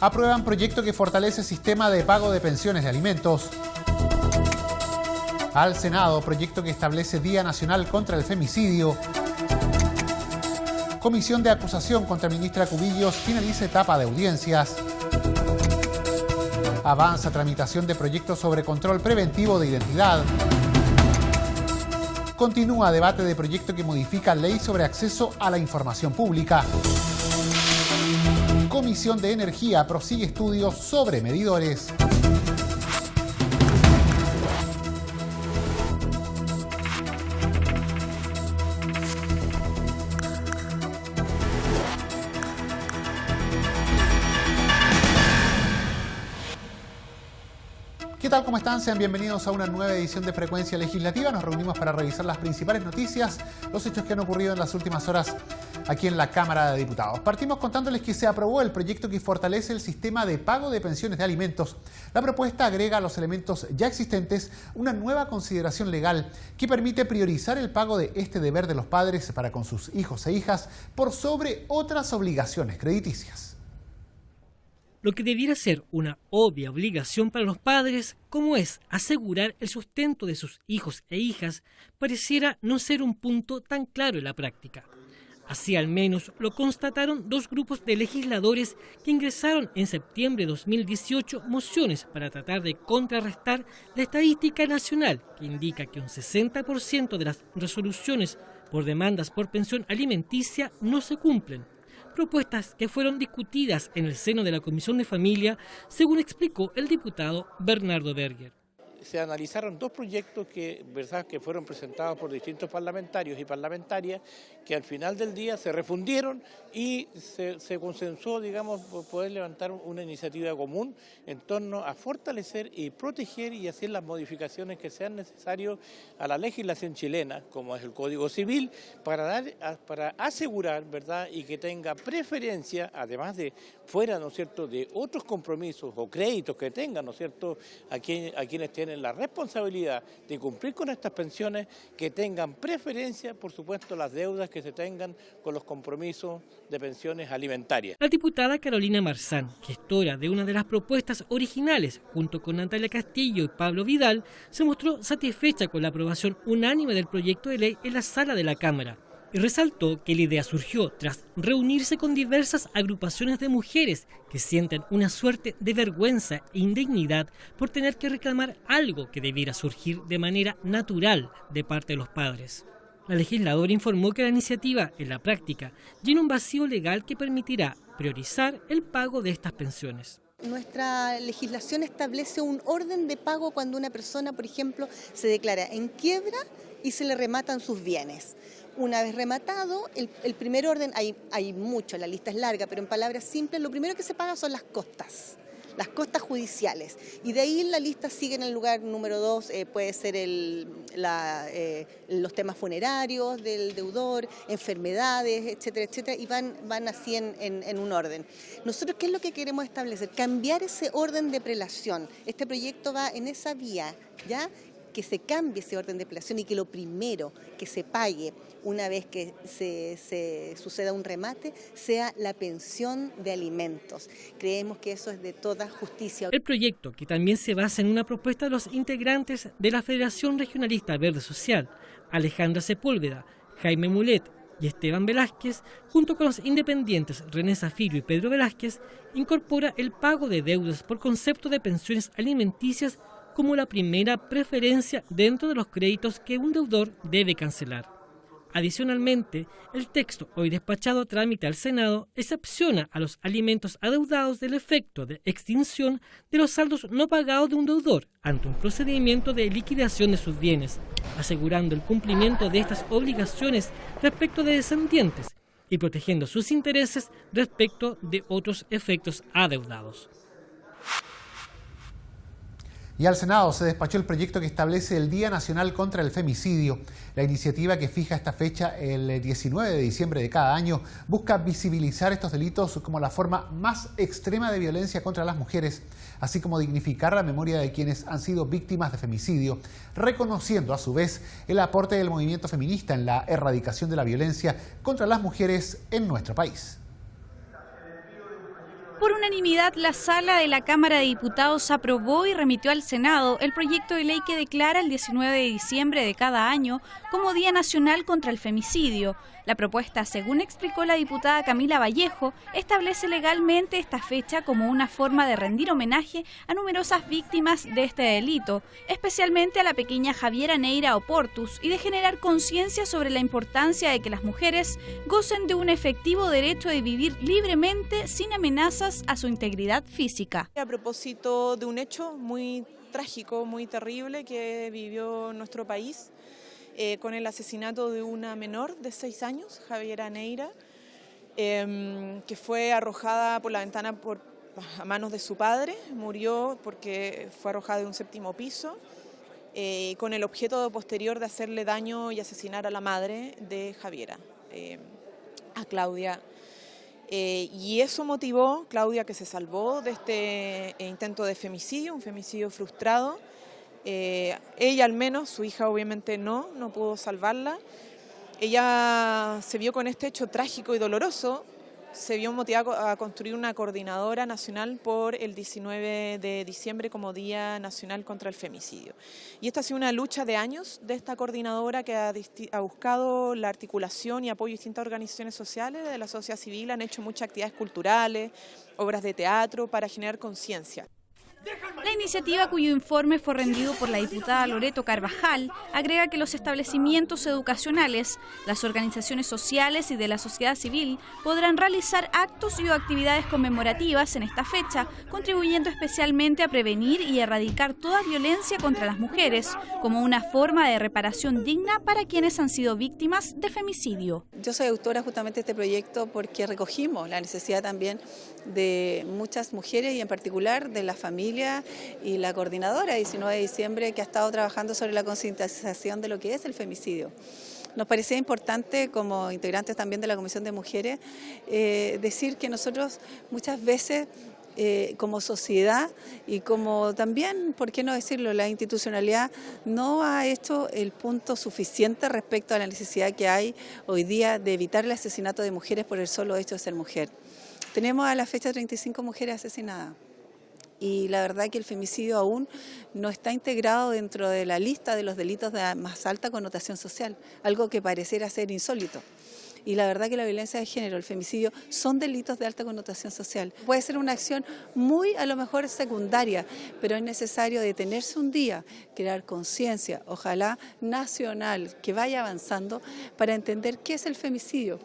Aprueban proyecto que fortalece el sistema de pago de pensiones de alimentos. Al Senado, proyecto que establece Día Nacional contra el Femicidio. Comisión de acusación contra ministra Cubillos finaliza etapa de audiencias. Avanza tramitación de proyectos sobre control preventivo de identidad. Continúa debate de proyecto que modifica ley sobre acceso a la información pública. Comisión de Energía prosigue estudios sobre medidores. ¿Qué tal? ¿Cómo están? Sean bienvenidos a una nueva edición de Frecuencia Legislativa. Nos reunimos para revisar las principales noticias, los hechos que han ocurrido en las últimas horas aquí en la Cámara de Diputados. Partimos contándoles que se aprobó el proyecto que fortalece el sistema de pago de pensiones de alimentos. La propuesta agrega a los elementos ya existentes una nueva consideración legal que permite priorizar el pago de este deber de los padres para con sus hijos e hijas por sobre otras obligaciones crediticias. Lo que debiera ser una obvia obligación para los padres, como es asegurar el sustento de sus hijos e hijas, pareciera no ser un punto tan claro en la práctica. Así al menos lo constataron dos grupos de legisladores que ingresaron en septiembre de 2018 mociones para tratar de contrarrestar la estadística nacional que indica que un 60% de las resoluciones por demandas por pensión alimenticia no se cumplen. Propuestas que fueron discutidas en el seno de la Comisión de Familia, según explicó el diputado Bernardo Berger. Se analizaron dos proyectos que fueron presentados por distintos parlamentarios y parlamentarias que al final del día se refundieron y se consensuó, por poder levantar una iniciativa común en torno a fortalecer y proteger y hacer las modificaciones que sean necesarias a la legislación chilena, como es el Código Civil, para asegurar, y que tenga preferencia, además de fuera, ¿no es cierto?, de otros compromisos o créditos que tengan, ¿no es cierto?, a quienes tienen la responsabilidad de cumplir con estas pensiones, que tengan preferencia, por supuesto, las deudas que se tengan con los compromisos de pensiones alimentarias. La diputada Carolina Marzán, gestora de una de las propuestas originales, junto con Natalia Castillo y Pablo Vidal, se mostró satisfecha con la aprobación unánime del proyecto de ley en la sala de la Cámara. Y resaltó que la idea surgió tras reunirse con diversas agrupaciones de mujeres que sienten una suerte de vergüenza e indignidad por tener que reclamar algo que debiera surgir de manera natural de parte de los padres. La legisladora informó que la iniciativa, en la práctica, llena un vacío legal que permitirá priorizar el pago de estas pensiones. Nuestra legislación establece un orden de pago cuando una persona, por ejemplo, se declara en quiebra y se le rematan sus bienes. Una vez rematado, el primer orden, hay mucho, la lista es larga, pero en palabras simples, lo primero que se paga son las costas judiciales. Y de ahí la lista sigue en el lugar número 2, puede ser los temas funerarios del deudor, enfermedades, etcétera, etcétera, y van así en un orden. Nosotros, ¿qué es lo que queremos establecer? Cambiar ese orden de prelación. Este proyecto va en esa vía, ¿ya?, que se cambie ese orden de prelación y que lo primero que se pague una vez que se suceda un remate sea la pensión de alimentos. Creemos que eso es de toda justicia. El proyecto, que también se basa en una propuesta de los integrantes de la Federación Regionalista Verde Social, Alejandra Sepúlveda, Jaime Mulet y Esteban Velázquez, junto con los independientes René Zafiro y Pedro Velázquez, incorpora el pago de deudas por concepto de pensiones alimenticias como la primera preferencia dentro de los créditos que un deudor debe cancelar. Adicionalmente, el texto hoy despachado a trámite al Senado excepciona a los alimentos adeudados del efecto de extinción de los saldos no pagados de un deudor ante un procedimiento de liquidación de sus bienes, asegurando el cumplimiento de estas obligaciones respecto de descendientes y protegiendo sus intereses respecto de otros efectos adeudados. Y al Senado se despachó el proyecto que establece el Día Nacional contra el Femicidio. La iniciativa, que fija esta fecha el 19 de diciembre de cada año, busca visibilizar estos delitos como la forma más extrema de violencia contra las mujeres, así como dignificar la memoria de quienes han sido víctimas de femicidio, reconociendo a su vez el aporte del movimiento feminista en la erradicación de la violencia contra las mujeres en nuestro país. Por unanimidad, la Sala de la Cámara de Diputados aprobó y remitió al Senado el proyecto de ley que declara el 19 de diciembre de cada año como Día Nacional contra el Femicidio. La propuesta, según explicó la diputada Camila Vallejo, establece legalmente esta fecha como una forma de rendir homenaje a numerosas víctimas de este delito, especialmente a la pequeña Javiera Neira Oportus, y de generar conciencia sobre la importancia de que las mujeres gocen de un efectivo derecho de vivir libremente sin amenazas a su integridad física. A propósito de un hecho muy trágico, muy terrible que vivió nuestro país, con el asesinato de una menor de 6 años, Javiera Neira, que fue arrojada por la ventana a manos de su padre, murió porque fue arrojada de un 7º piso, con el objeto posterior de hacerle daño y asesinar a la madre de Javiera, a Claudia. Y eso motivó, Claudia, que se salvó de este intento de femicidio, un femicidio frustrado. Ella al menos, su hija obviamente no pudo salvarla. Ella se vio con este hecho trágico y doloroso, se vio motivada a construir una coordinadora nacional por el 19 de diciembre como Día Nacional contra el Femicidio. Y esta ha sido una lucha de años de esta coordinadora que ha buscado la articulación y apoyo de distintas organizaciones sociales de la sociedad civil, han hecho muchas actividades culturales, obras de teatro para generar conciencia. La iniciativa, cuyo informe fue rendido por la diputada Loreto Carvajal, agrega que los establecimientos educacionales, las organizaciones sociales y de la sociedad civil podrán realizar actos y actividades conmemorativas en esta fecha, contribuyendo especialmente a prevenir y erradicar toda violencia contra las mujeres, como una forma de reparación digna para quienes han sido víctimas de femicidio. Yo soy autora justamente de este proyecto porque recogimos la necesidad también de muchas mujeres y en particular de la familia y la coordinadora 19 de diciembre que ha estado trabajando sobre la concientización de lo que es el femicidio. Nos parecía importante, como integrantes también de la Comisión de Mujeres, decir que nosotros muchas veces como sociedad y como también, ¿por qué no decirlo?, la institucionalidad no ha hecho el punto suficiente respecto a la necesidad que hay hoy día de evitar el asesinato de mujeres por el solo hecho de ser mujer. Tenemos a la fecha 35 mujeres asesinadas. Y la verdad que el femicidio aún no está integrado dentro de la lista de los delitos de más alta connotación social, algo que pareciera ser insólito. Y la verdad que la violencia de género, el femicidio, son delitos de alta connotación social. Puede ser una acción muy, a lo mejor, secundaria, pero es necesario detenerse un día, crear conciencia, ojalá nacional, que vaya avanzando para entender qué es el femicidio.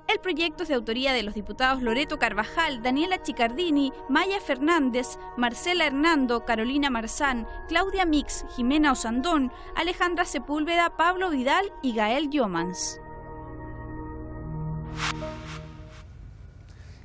El proyecto es de autoría de los diputados Loreto Carvajal, Daniela Chicardini, Maya Fernández, Marcela Hernando, Carolina Marzán, Claudia Mix, Jimena Osandón, Alejandra Sepúlveda, Pablo Vidal y Gael Yomans.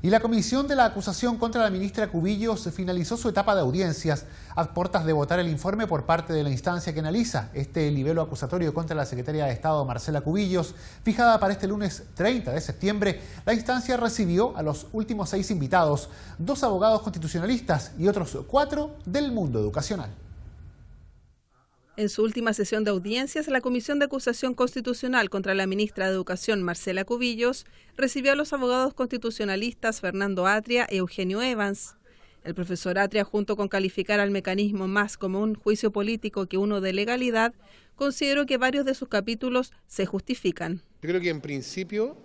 Y la comisión de la acusación contra la ministra Cubillos finalizó su etapa de audiencias a puertas de votar el informe por parte de la instancia que analiza este libelo acusatorio contra la secretaria de Estado Marcela Cubillos. Fijada para este lunes 30 de septiembre, la instancia recibió a los últimos 6 invitados, 2 abogados constitucionalistas y otros 4 del mundo educacional. En su última sesión de audiencias, la Comisión de Acusación Constitucional contra la ministra de Educación, Marcela Cubillos, recibió a los abogados constitucionalistas Fernando Atria y Eugenio Evans. El profesor Atria, junto con calificar al mecanismo más como un juicio político que uno de legalidad, consideró que varios de sus capítulos se justifican. Yo creo que en principio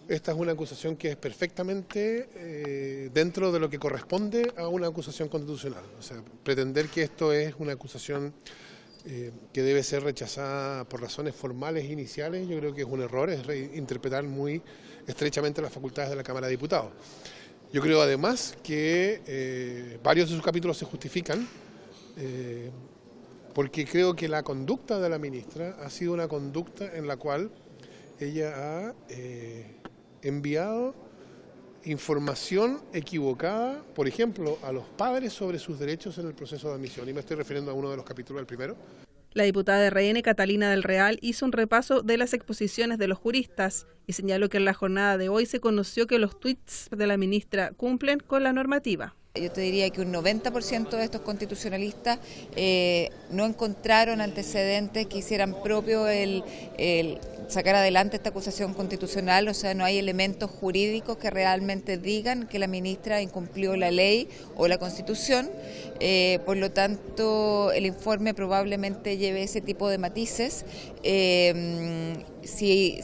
esta es una acusación que es perfectamente dentro de lo que corresponde a una acusación constitucional. O sea, pretender que esto es una acusación que debe ser rechazada por razones formales iniciales, yo creo que es un error, es interpretar muy estrechamente las facultades de la Cámara de Diputados. Yo creo además que varios de sus capítulos se justifican, porque creo que la conducta de la ministra ha sido una conducta en la cual ella ha enviado información equivocada, por ejemplo, a los padres sobre sus derechos en el proceso de admisión. Y me estoy refiriendo a uno de los capítulos, el primero. La diputada de RN, Catalina del Real, hizo un repaso de las exposiciones de los juristas y señaló que en la jornada de hoy se conoció que los tuits de la ministra cumplen con la normativa. Yo te diría que un 90% de estos constitucionalistas no encontraron antecedentes que hicieran propio el sacar adelante esta acusación constitucional, o sea, no hay elementos jurídicos que realmente digan que la ministra incumplió la ley o la Constitución, por lo tanto el informe probablemente lleve ese tipo de matices. Si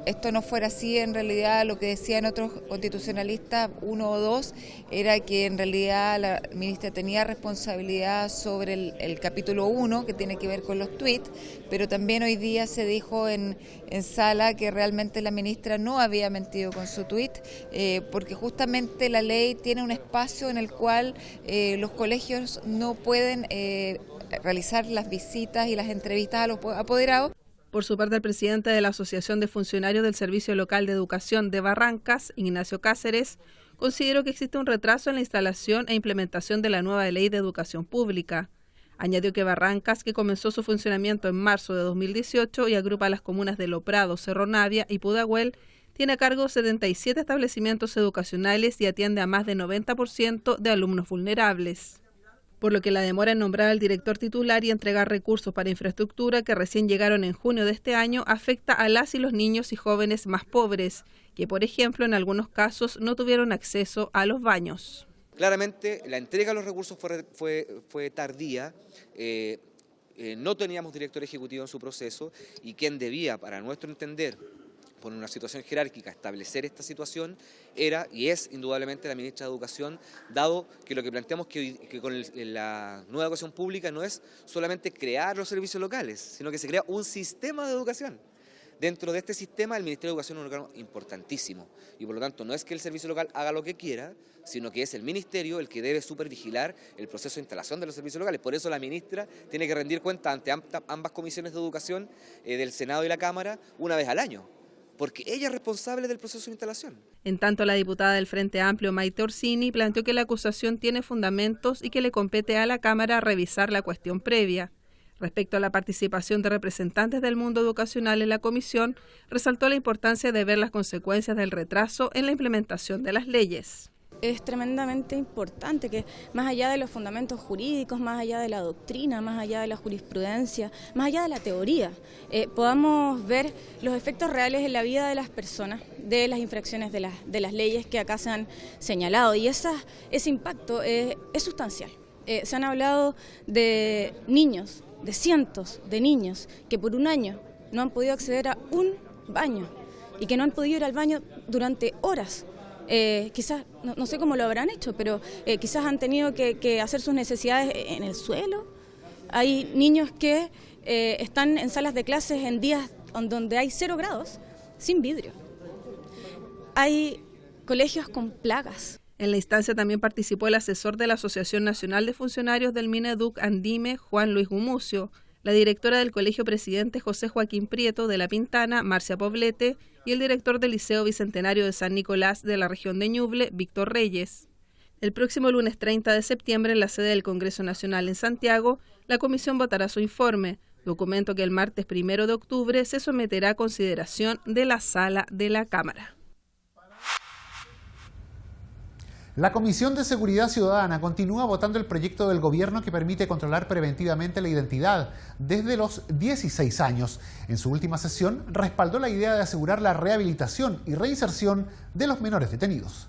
esto no fuera así, en realidad lo que decían otros constitucionalistas, uno o dos, era que en realidad la ministra tenía responsabilidad sobre el capítulo 1, que tiene que ver con los tweets, pero también hoy día se dijo en sala que realmente la ministra no había mentido con su tweet, porque justamente la ley tiene un espacio en el cual los colegios no pueden realizar las visitas y las entrevistas a los apoderados. Por su parte, el presidente de la Asociación de Funcionarios del Servicio Local de Educación de Barrancas, Ignacio Cáceres, consideró que existe un retraso en la instalación e implementación de la nueva ley de educación pública. Añadió que Barrancas, que comenzó su funcionamiento en marzo de 2018 y agrupa a las comunas de Loprado, Cerro Navia y Pudahuel, tiene a cargo 77 establecimientos educacionales y atiende a más de 90% de alumnos vulnerables. Por lo que la demora en nombrar al director titular y entregar recursos para infraestructura que recién llegaron en junio de este año afecta a las y los niños y jóvenes más pobres, que por ejemplo en algunos casos no tuvieron acceso a los baños. Claramente la entrega de los recursos fue tardía, no teníamos director ejecutivo en su proceso y quien debía, para nuestro entender, por una situación jerárquica, establecer esta situación era y es indudablemente la ministra de Educación, dado que lo que planteamos que con la nueva educación pública no es solamente crear los servicios locales, sino que se crea un sistema de educación. Dentro de este sistema el Ministerio de Educación es un órgano importantísimo y por lo tanto no es que el servicio local haga lo que quiera, sino que es el Ministerio el que debe supervigilar el proceso de instalación de los servicios locales. Por eso la ministra tiene que rendir cuenta ante ambas comisiones de educación del Senado y la Cámara una vez al año, porque ella es responsable del proceso de instalación. En tanto, la diputada del Frente Amplio, Maite Orsini, planteó que la acusación tiene fundamentos y que le compete a la Cámara revisar la cuestión previa. Respecto a la participación de representantes del mundo educacional en la comisión, resaltó la importancia de ver las consecuencias del retraso en la implementación de las leyes. Es tremendamente importante que más allá de los fundamentos jurídicos, más allá de la doctrina, más allá de la jurisprudencia, más allá de la teoría, podamos ver los efectos reales en la vida de las personas, de las infracciones de las leyes que acá se han señalado. Y ese impacto es sustancial. Se han hablado de niños, de cientos de niños que por un año no han podido acceder a un baño y que no han podido ir al baño durante horas. Quizás, no sé cómo lo habrán hecho, pero quizás han tenido que hacer sus necesidades en el suelo. Hay niños que están en salas de clases en días donde hay 0 grados, sin vidrio. Hay colegios con plagas. En la instancia también participó el asesor de la Asociación Nacional de Funcionarios del Mineduc Andime, Juan Luis Gumucio, la directora del Colegio Presidente José Joaquín Prieto de La Pintana, Marcia Poblete, y el director del Liceo Bicentenario de San Nicolás de la región de Ñuble, Víctor Reyes. El próximo lunes 30 de septiembre, en la sede del Congreso Nacional en Santiago, la comisión votará su informe, documento que el martes 1 de octubre se someterá a consideración de la sala de la Cámara. La Comisión de Seguridad Ciudadana continúa votando el proyecto del gobierno que permite controlar preventivamente la identidad desde los 16 años. En su última sesión, respaldó la idea de asegurar la rehabilitación y reinserción de los menores detenidos.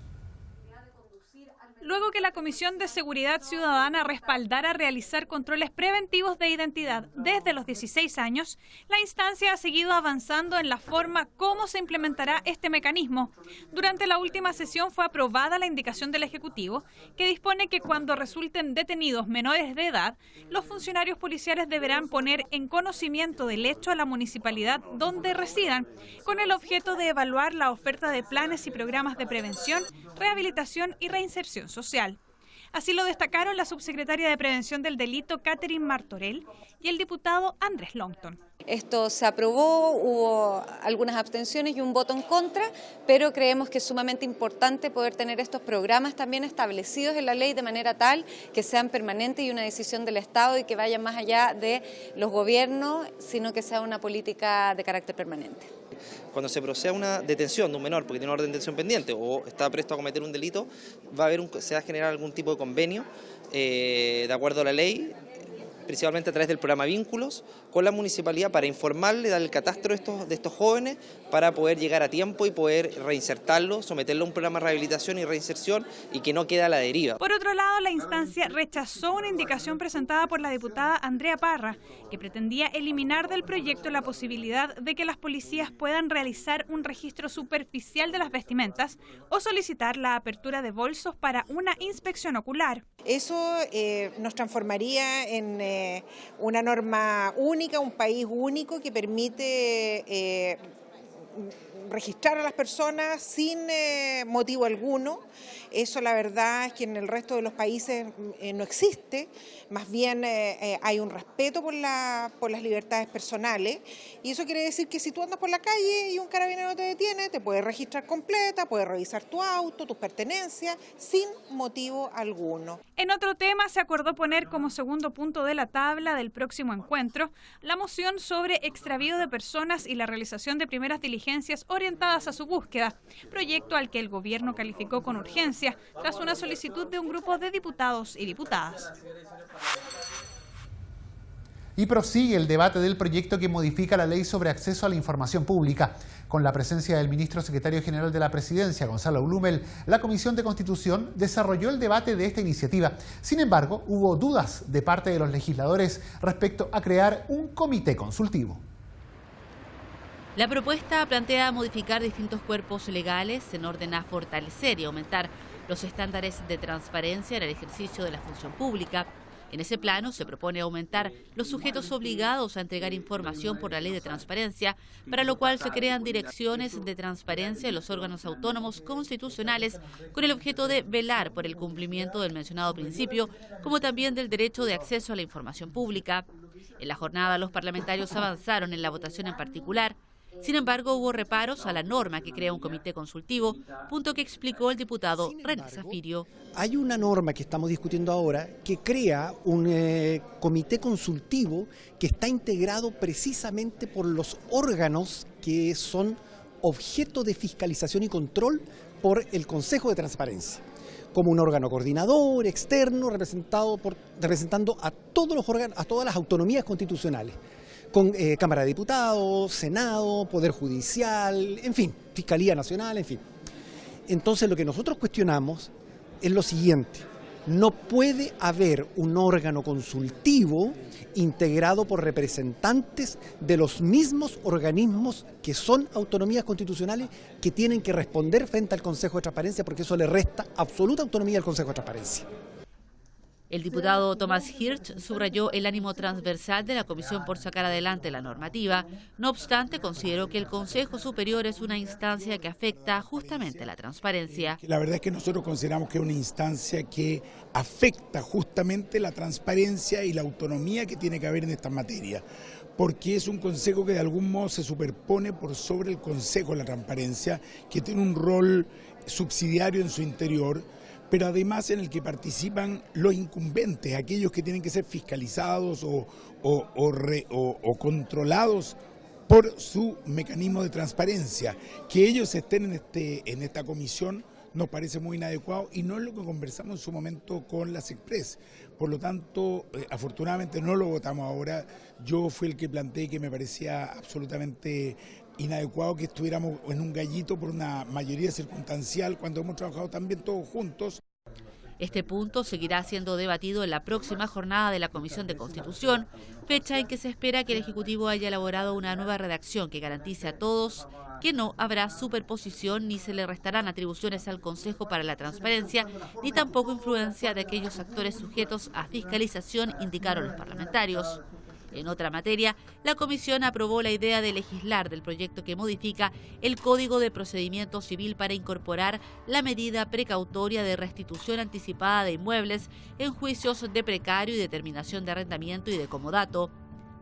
Luego que la Comisión de Seguridad Ciudadana respaldara realizar controles preventivos de identidad desde los 16 años, la instancia ha seguido avanzando en la forma cómo se implementará este mecanismo. Durante la última sesión fue aprobada la indicación del Ejecutivo, que dispone que cuando resulten detenidos menores de edad, los funcionarios policiales deberán poner en conocimiento del hecho a la municipalidad donde residan, con el objeto de evaluar la oferta de planes y programas de prevención, rehabilitación y reinserción social. Así lo destacaron la subsecretaria de Prevención del Delito, Catherine Martorell, y el diputado Andrés Longton. Esto se aprobó, hubo algunas abstenciones y un voto en contra, pero creemos que es sumamente importante poder tener estos programas también establecidos en la ley de manera tal que sean permanentes y una decisión del Estado y que vayan más allá de los gobiernos, sino que sea una política de carácter permanente. cuando se proceda a una detención de un menor porque tiene una orden de detención pendiente o está presto a cometer un delito, se va a generar algún tipo de convenio de acuerdo a la ley, principalmente a través del programa Vínculos, con la municipalidad para informarle, dar el catastro de estos jóvenes para poder llegar a tiempo y poder reinsertarlos, someterlo a un programa de rehabilitación y reinserción y que no quede a la deriva. Por otro lado, la instancia rechazó una indicación presentada por la diputada Andrea Parra, que pretendía eliminar del proyecto la posibilidad de que las policías puedan realizar un registro superficial de las vestimentas o solicitar la apertura de bolsos para una inspección ocular. Eso nos transformaría en una norma única, un país único que permite registrar a las personas sin motivo alguno. Eso la verdad es que en el resto de los países no existe, más bien hay un respeto por las libertades personales, y eso quiere decir que si tú andas por la calle y un carabinero te detiene, te puede registrar completa, puede revisar tu auto, tus pertenencias, sin motivo alguno. En otro tema, se acordó poner como segundo punto de la tabla del próximo encuentro la moción sobre extravío de personas y la realización de primeras diligencias orientadas a su búsqueda, proyecto al que el gobierno calificó con urgencia tras una solicitud de un grupo de diputados y diputadas. Y prosigue el debate del proyecto que modifica la ley sobre acceso a la información pública. Con la presencia del ministro secretario general de la Presidencia, Gonzalo Blumel, la Comisión de Constitución desarrolló el debate de esta iniciativa. Sin embargo, hubo dudas de parte de los legisladores respecto a crear un comité consultivo. La propuesta plantea modificar distintos cuerpos legales en orden a fortalecer y aumentar los estándares de transparencia en el ejercicio de la función pública. En ese plano se propone aumentar los sujetos obligados a entregar información por la Ley de Transparencia, para lo cual se crean direcciones de transparencia en los órganos autónomos constitucionales con el objeto de velar por el cumplimiento del mencionado principio, como también del derecho de acceso a la información pública. En la jornada los parlamentarios avanzaron en la votación en particular. Sin embargo, hubo reparos a la norma que crea un comité consultivo, punto que explicó el diputado René Zafirio. Hay una norma que estamos discutiendo ahora que crea un comité consultivo que está integrado precisamente por los órganos que son objeto de fiscalización y control por el Consejo de Transparencia, como un órgano coordinador externo representando a todos los órganos, a todas las autonomías constitucionales, con Cámara de Diputados, Senado, Poder Judicial, en fin, Fiscalía Nacional, en fin. Entonces lo que nosotros cuestionamos es lo siguiente: no puede haber un órgano consultivo integrado por representantes de los mismos organismos que son autonomías constitucionales que tienen que responder frente al Consejo de Transparencia, porque eso le resta absoluta autonomía al Consejo de Transparencia. El diputado Tomás Hirsch subrayó el ánimo transversal de la Comisión por sacar adelante la normativa. No obstante, consideró que el Consejo Superior es una instancia que afecta justamente la transparencia. La verdad es que nosotros consideramos que es una instancia que afecta justamente la transparencia y la autonomía que tiene que haber en esta materia, porque es un consejo que de algún modo se superpone por sobre el Consejo de la Transparencia, que tiene un rol subsidiario en su interior, pero además en el que participan los incumbentes, aquellos que tienen que ser fiscalizados o controlados por su mecanismo de transparencia. Que ellos estén en esta comisión nos parece muy inadecuado y no es lo que conversamos en su momento con las Express. Por lo tanto, afortunadamente no lo votamos ahora. Yo fui el que planteé que me parecía absolutamente inadecuado que estuviéramos en un gallito por una mayoría circunstancial cuando hemos trabajado también todos juntos. Este punto seguirá siendo debatido en la próxima jornada de la Comisión de Constitución, fecha en que se espera que el Ejecutivo haya elaborado una nueva redacción que garantice a todos que no habrá superposición ni se le restarán atribuciones al Consejo para la Transparencia, ni tampoco influencia de aquellos actores sujetos a fiscalización, indicaron los parlamentarios. En otra materia, la Comisión aprobó la idea de legislar del proyecto que modifica el Código de Procedimiento Civil para incorporar la medida precautoria de restitución anticipada de inmuebles en juicios de precario y determinación de arrendamiento y de comodato.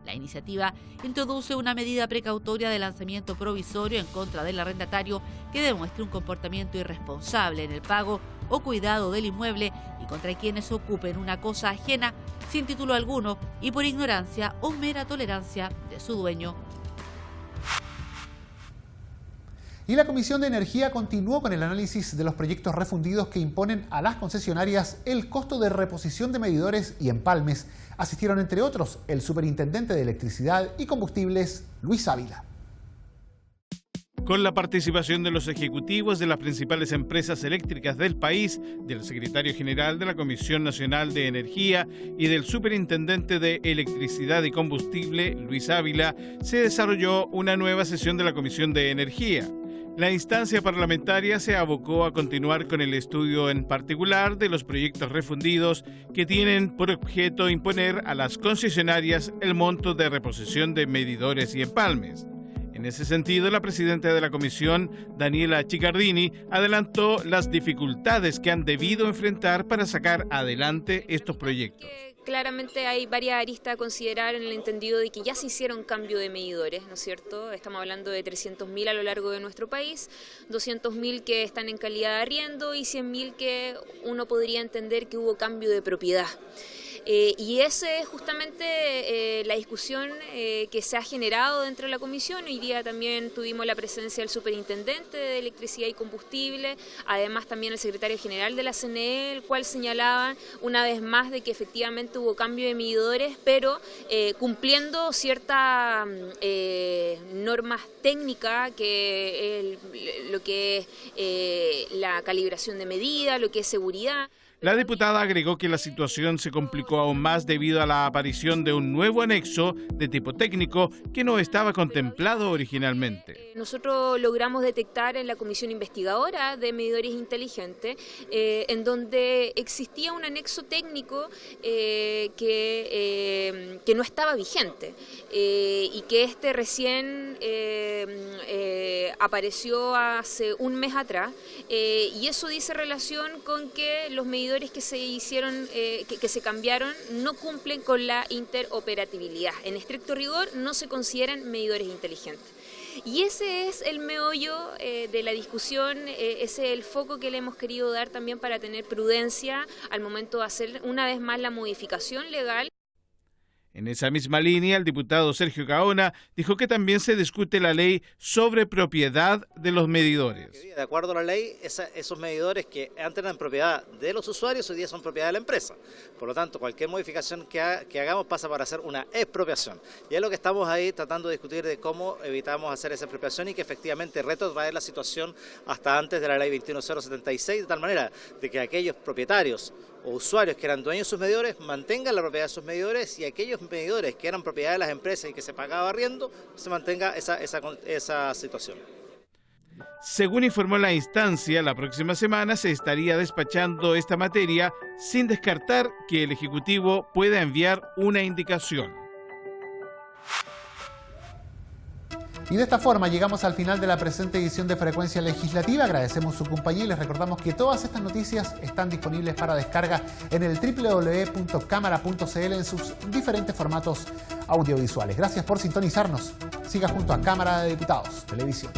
La iniciativa introduce una medida precautoria de lanzamiento provisorio en contra del arrendatario que demuestre un comportamiento irresponsable en el pago o cuidado del inmueble y contra quienes ocupen una cosa ajena sin título alguno y por ignorancia o mera tolerancia de su dueño. Y la Comisión de Energía continuó con el análisis de los proyectos refundidos que imponen a las concesionarias el costo de reposición de medidores y empalmes. Asistieron, entre otros, el superintendente de Electricidad y Combustibles, Luis Ávila. Con la participación de los ejecutivos de las principales empresas eléctricas del país, del secretario general de la Comisión Nacional de Energía y del superintendente de Electricidad y Combustible, Luis Ávila, se desarrolló una nueva sesión de la Comisión de Energía. La instancia parlamentaria se abocó a continuar con el estudio en particular de los proyectos refundidos que tienen por objeto imponer a las concesionarias el monto de reposición de medidores y empalmes. En ese sentido, la presidenta de la comisión, Daniela Chicardini, adelantó las dificultades que han debido enfrentar para sacar adelante estos proyectos. Claramente hay varias aristas a considerar en el entendido de que ya se hicieron cambio de medidores, ¿no es cierto? Estamos hablando de 300.000 a lo largo de nuestro país, 200.000 que están en calidad de arriendo y 100.000 que uno podría entender que hubo cambio de propiedad. Y esa es justamente la discusión que se ha generado dentro de la comisión. Hoy día también tuvimos la presencia del superintendente de Electricidad y Combustible, además también el secretario general de la CNE, el cual señalaba una vez más de que efectivamente hubo cambio de medidores, pero cumpliendo ciertas normas técnicas, que lo que es la calibración de medida, lo que es seguridad. La diputada agregó que la situación se complicó aún más debido a la aparición de un nuevo anexo de tipo técnico que no estaba contemplado originalmente. Nosotros logramos detectar en la comisión investigadora de medidores inteligentes, en donde existía un anexo técnico que no estaba vigente y que recién apareció hace un mes atrás, y eso dice relación con que los medidores que se hicieron, que se cambiaron, no cumplen con la interoperabilidad. En estricto rigor no se consideran medidores inteligentes. Y ese es el meollo de la discusión, ese es el foco que le hemos querido dar también para tener prudencia al momento de hacer una vez más la modificación legal. En esa misma línea, el diputado Sergio Gaona dijo que también se discute la ley sobre propiedad de los medidores. De acuerdo a la ley, esos medidores que antes eran propiedad de los usuarios, hoy día son propiedad de la empresa. Por lo tanto, cualquier modificación que hagamos pasa para hacer una expropiación. Y es lo que estamos ahí tratando de discutir, de cómo evitamos hacer esa expropiación y que efectivamente retrotraer la situación hasta antes de la ley 21076, de tal manera de que aquellos propietarios o usuarios que eran dueños de sus medidores mantengan la propiedad de sus medidores, y aquellos medidores que eran propiedad de las empresas y que se pagaba arriendo, se mantenga esa situación. Según informó la instancia, la próxima semana se estaría despachando esta materia, sin descartar que el Ejecutivo pueda enviar una indicación. Y de esta forma llegamos al final de la presente edición de Frecuencia Legislativa. Agradecemos su compañía y les recordamos que todas estas noticias están disponibles para descarga en el www.cámara.cl en sus diferentes formatos audiovisuales. Gracias por sintonizarnos. Siga junto a Cámara de Diputados Televisión.